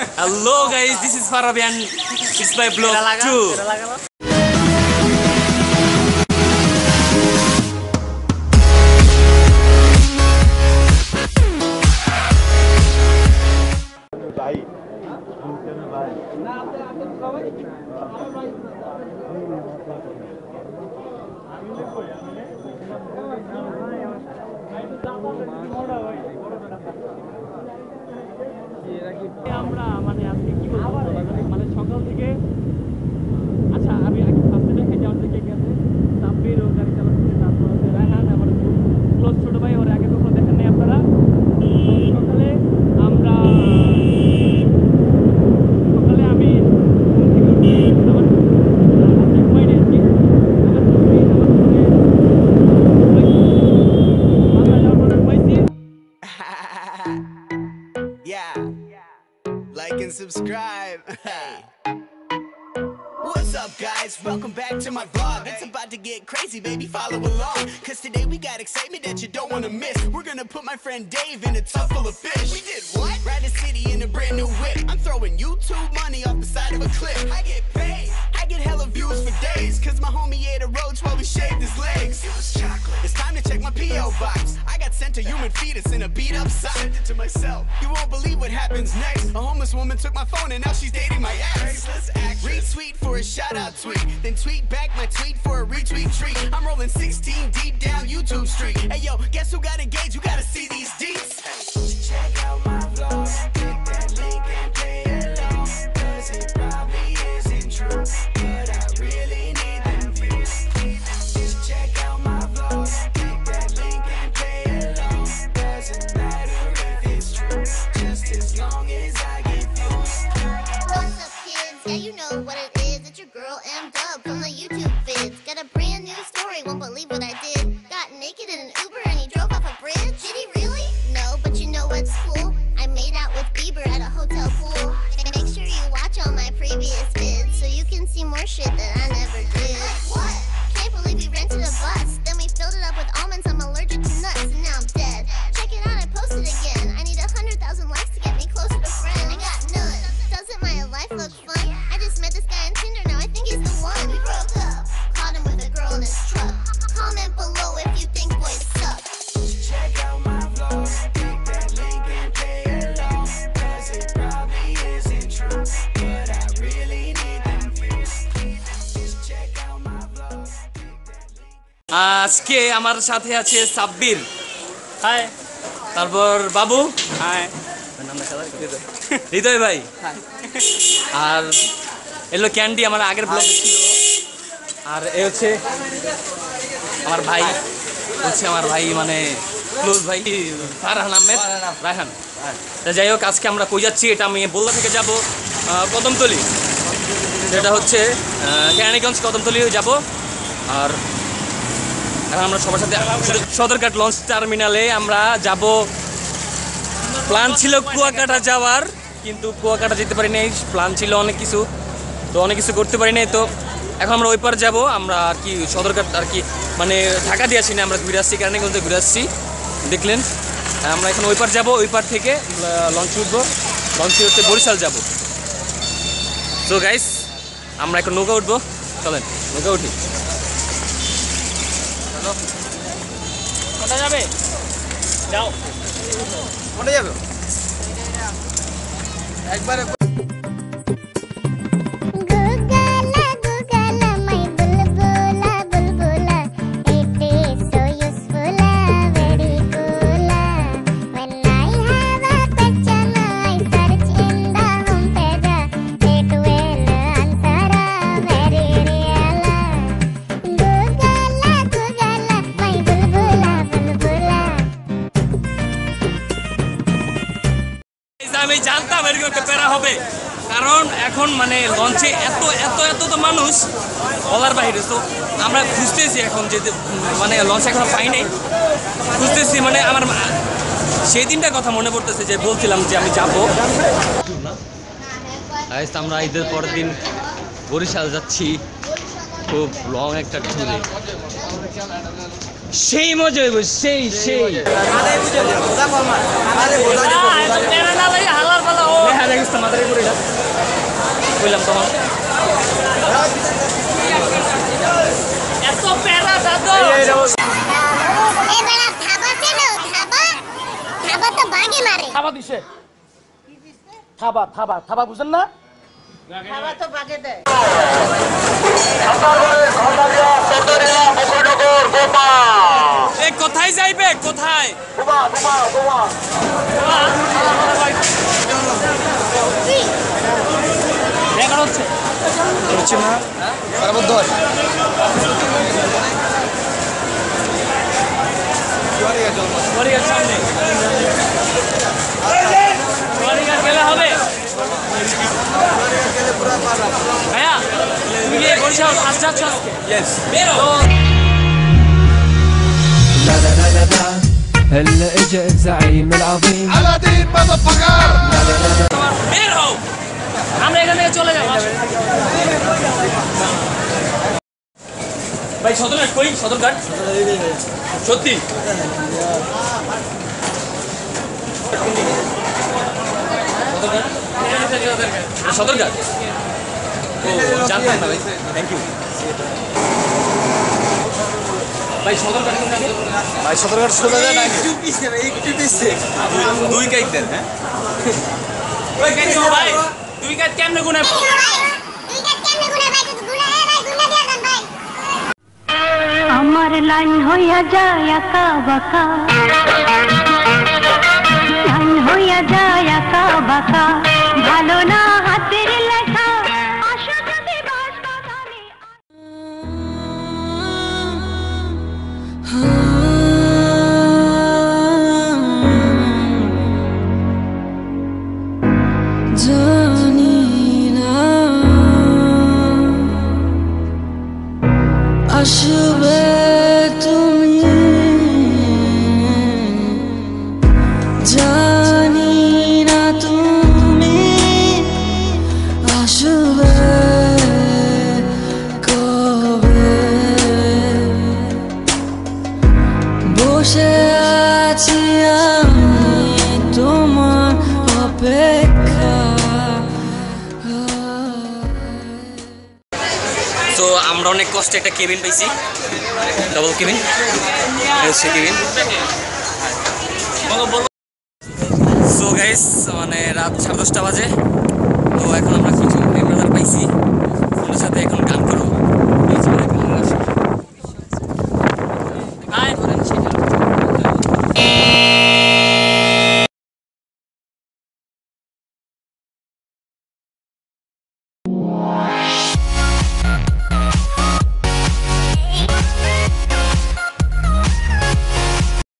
Hello guys, this is Farabian. It's my blog too. আমরা মানে আজকে কি বলবো মানে সকাল থেকে আচ্ছা আমি আগে ফার্স্টে দেখে যাওয়ার থেকে গেছে সাব্বির ও গাড়ি চালাচ্ছে তারপর হচ্ছে রায়হান আমার ক্লোজ ছোট ভাই ওর আগে কখনো দেখেন নাই আপনারা সকালে আমরা সকালে আমি ঘুম থেকে উঠি আমার ঘুমাই নিয়ে আসছি Yeah, like and subscribe. Hey. What's up guys, welcome back to my vlog. It's about to get crazy baby, follow along. Cause today we got excitement that you don't want to miss. We're gonna put my friend Dave in a tub full of fish. We did what? Ride the city in a brand new whip. I'm throwing YouTube money off the side of a cliff. I get paid, I get hella views for days. Cause my homie ate a roach while we shaved his legs. It was chocolate. It's time to check my P.O. box. I got sent a human fetus in a beat up sock. Sent it to myself. You won't believe what happens next. A homeless woman took my phone and now she's dating my ex. Retweet for a shout out tweet. Then tweet back my tweet for a retweet treat. I'm rolling 16 deep down YouTube street. Hey yo, guess who got engaged? You gotta see these deets. Check out my vlog. Click that link and play along. Cause it probably isn't true, but I really need them views. Just check out my vlog. Click that link and play along. Doesn't matter if it's true, just as long as I get views. What's up kids? Yeah, you know what it is. It's your girl M-Dub from the YouTube vids. Got a brand new story, won't believe what I did. Got naked in an Uber and he drove off a bridge. Did he really? No, but you know what's cool? I made out with Bieber at a hotel pool. Make sure you watch all my previous vids so you can see more shit that I never did. What? Can't believe we rented a bus. Then we filled it up with almonds. I'm allergic to nuts and now I'm dead. Check it out, I posted again. I need 100,000 likes to get me closer to friend. I got none. Doesn't my life look fun? I just met this guy on Tinder, now I think he's the one. We broke up, caught him with a girl in his truck. Comment below if you think boys suck. Check out my vlog, click that link and play along. Cause it probably isn't true, but I really need them views. Just check out my vlog, click that link. আজকে আমার সাথে আছে Sabbir high তারপর বাবু high হৃদয় ভাই high আর এলো candy আমার আগের blog ছিল আর এ হচ্ছে আমার ভাই আমার ভাই মানে ক্লোজ ভাই ফারহান আহমেদ রায়হান তা যাই হোক আজকে আমরা কই যাচ্ছি এটা আমি বলদা থেকে যাব কদমতলি যেটা হচ্ছে কেরানীগঞ্জ কদমতলি যাব আর এখন আমরা সবার সাথে সদরঘাট লঞ্চ টার্মিনালে আমরা যাব প্ল্যান ছিল কুয়াকাটা যাওয়ার কিন্তু কুয়াকাটা যেতে পারি নাই প্ল্যান ছিল অনেক কিছু তো অনেক কিছু করতে পারি নাই তো এখন আমরা ওই পার যাবো আমরা আর কি সদরঘাট আর কি মানে ঢাকা দিয়ে আসি না আমরা ঘুরে আসছি কেরানীগঞ্জে ঘুরে আসছি দেখলেন আমরা এখন ওই পার যাবো ওই পার থেকে লঞ্চ উঠবো লঞ্চে হচ্ছে বরিশাল যাবো তো গাইস আমরা এখন নৌকা উঠবো চলেন নৌকা উঠি কোথায় যাবে যাও কোথায় যাবে একবারে আমি জানতাম এরকম একটা প্যারা হবে কারণ এখন মানে লঞ্চে এত এত এত তো মানুষ বলার বাইরে তো আমরা খুঁজতেছি এখন যে মানে লঞ্চ এখন পাই নাই খুঁজতেছি মানে আমার সেই দিনটার কথা মনে পড়তেছে যে বলছিলাম যে আমি যাবো আমরা ঈদের পরের দিন বরিশাল যাচ্ছি খুব লং একটা ট্যুরে সেই মজা হইব সেই বললাম তোমার থাবা দিছে থাবা বুঝেন না কোথায় যাইবে কোথায় হচ্ছে না বরাবর ধর সামনে গেলে হবে ভাইয়া তুমি গিয়ে বরিশাল ফার্স্ট যাচ্ছ আজকে ইয়েস বেরো هلا اجا الزعيم العظيم على دين مدفقر বের হও আমরা এখান থেকে চলে যাব ভাই সদরঘাট কই সদরঘাট সত্যি সদরঘাট ও জানতাম না ভাই থ্যাংক ইউ ভাই সদরঘাট ভাই সদরঘাট সোজা যায় না একটু পিছে দুই কাইক দেন হ্যাঁ ওই কেন ভাই তুই কাজ কেমনে গুনে আমার লাইন হইয়া যায় একা বাঁকা লাইন হইয়া যায় একা বাঁকা ভালো না হাতের লেখা আশা যদি বাস বাগানে জানি না আসবে তুমি জানি না তুমি আসবে কবে বসে আছি আমি তোমার অপেক্ষা তো আমরা অনেক কষ্টে একটা কেবিন পাইছি ডাবল কেবিন হচ্ছে কেবিন সো গাইস মানে রাত 10:30 বাজে তো এখন আমরা কিছু ব্রাদার পাইছি ওদের সাথে এখন